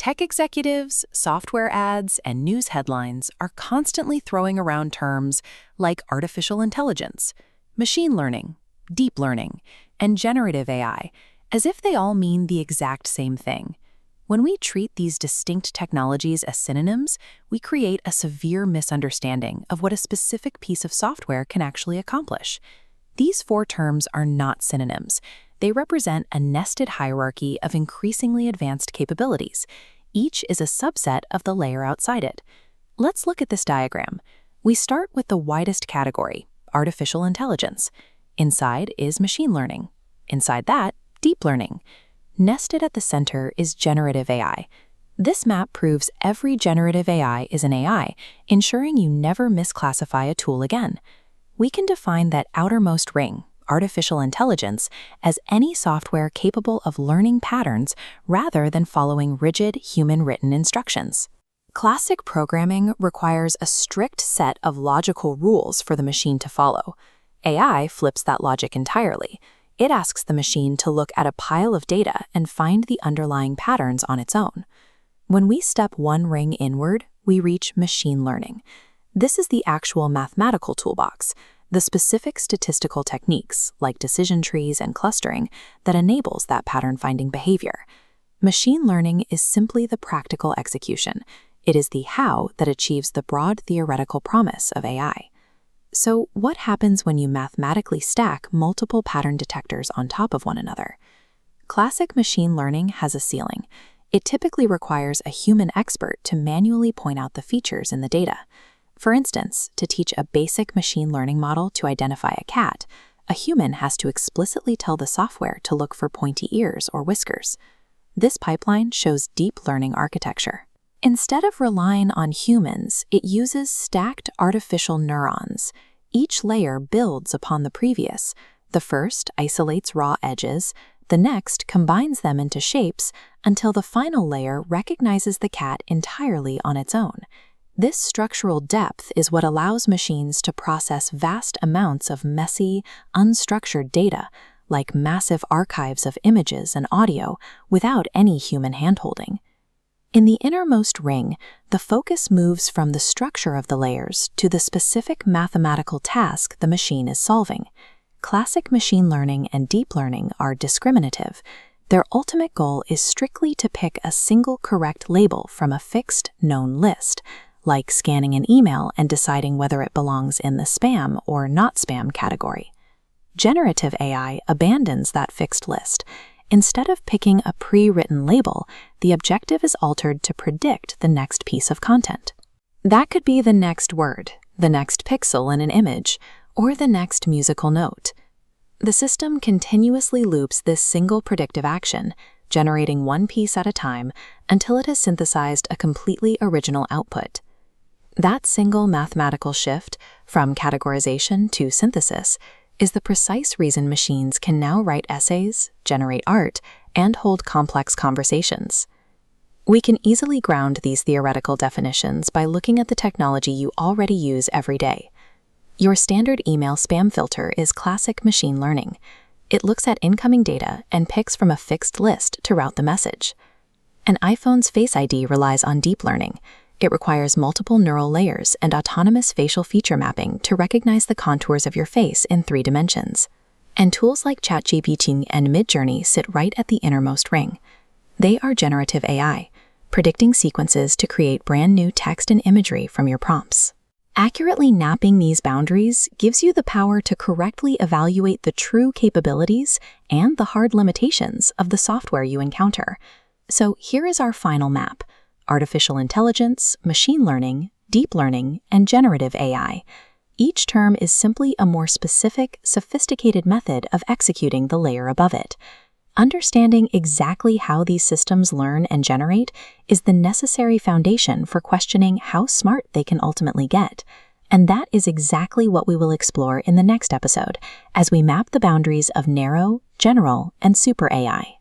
Tech executives, software ads, and news headlines are constantly throwing around terms like artificial intelligence, machine learning, deep learning, and generative AI, as if they all mean the exact same thing. When we treat these distinct technologies as synonyms, we create a severe misunderstanding of what a specific piece of software can actually accomplish. These four terms are not synonyms. They represent a nested hierarchy of increasingly advanced capabilities. Each is a subset of the layer outside it. Let's look at this diagram. We start with the widest category, artificial intelligence. Inside is machine learning. Inside that, deep learning. Nested at the center is generative AI. This map proves every generative AI is an AI, ensuring you never misclassify a tool again. We can define that outermost ring, artificial intelligence, as any software capable of learning patterns rather than following rigid human-written instructions. Classic programming requires a strict set of logical rules for the machine to follow. AI flips that logic entirely. It asks the machine to look at a pile of data and find the underlying patterns on its own. When we step one ring inward, we reach machine learning. This is the actual mathematical toolbox, the specific statistical techniques, like decision trees and clustering, that enables that pattern-finding behavior. Machine learning is simply the practical execution. It is the how that achieves the broad theoretical promise of AI. So what happens when you mathematically stack multiple pattern detectors on top of one another? Classic machine learning has a ceiling. It typically requires a human expert to manually point out the features in the data. For instance, to teach a basic machine learning model to identify a cat, a human has to explicitly tell the software to look for pointy ears or whiskers. This pipeline shows deep learning architecture. Instead of relying on humans, it uses stacked artificial neurons. Each layer builds upon the previous. The first isolates raw edges, the next combines them into shapes until the final layer recognizes the cat entirely on its own. This structural depth is what allows machines to process vast amounts of messy, unstructured data, like massive archives of images and audio, without any human handholding. In the innermost ring, the focus moves from the structure of the layers to the specific mathematical task the machine is solving. Classic machine learning and deep learning are discriminative. Their ultimate goal is strictly to pick a single correct label from a fixed, known list, like scanning an email and deciding whether it belongs in the spam or not spam category. Generative AI abandons that fixed list. Instead of picking a pre-written label, the objective is altered to predict the next piece of content. That could be the next word, the next pixel in an image, or the next musical note. The system continuously loops this single predictive action, generating one piece at a time until it has synthesized a completely original output. That single mathematical shift, from categorization to synthesis, is the precise reason machines can now write essays, generate art, and hold complex conversations. We can easily ground these theoretical definitions by looking at the technology you already use every day. Your standard email spam filter is classic machine learning. It looks at incoming data and picks from a fixed list to route the message. An iPhone's Face ID relies on deep learning. It requires multiple neural layers and autonomous facial feature mapping to recognize the contours of your face in 3 dimensions. And tools like ChatGPT and Midjourney sit right at the innermost ring. They are generative AI, predicting sequences to create brand new text and imagery from your prompts. Accurately napping these boundaries gives you the power to correctly evaluate the true capabilities and the hard limitations of the software you encounter. So here is our final map: artificial intelligence, machine learning, deep learning, and generative AI. Each term is simply a more specific, sophisticated method of executing the layer above it. Understanding exactly how these systems learn and generate is the necessary foundation for questioning how smart they can ultimately get. And that is exactly what we will explore in the next episode as we map the boundaries of narrow, general, and super AI.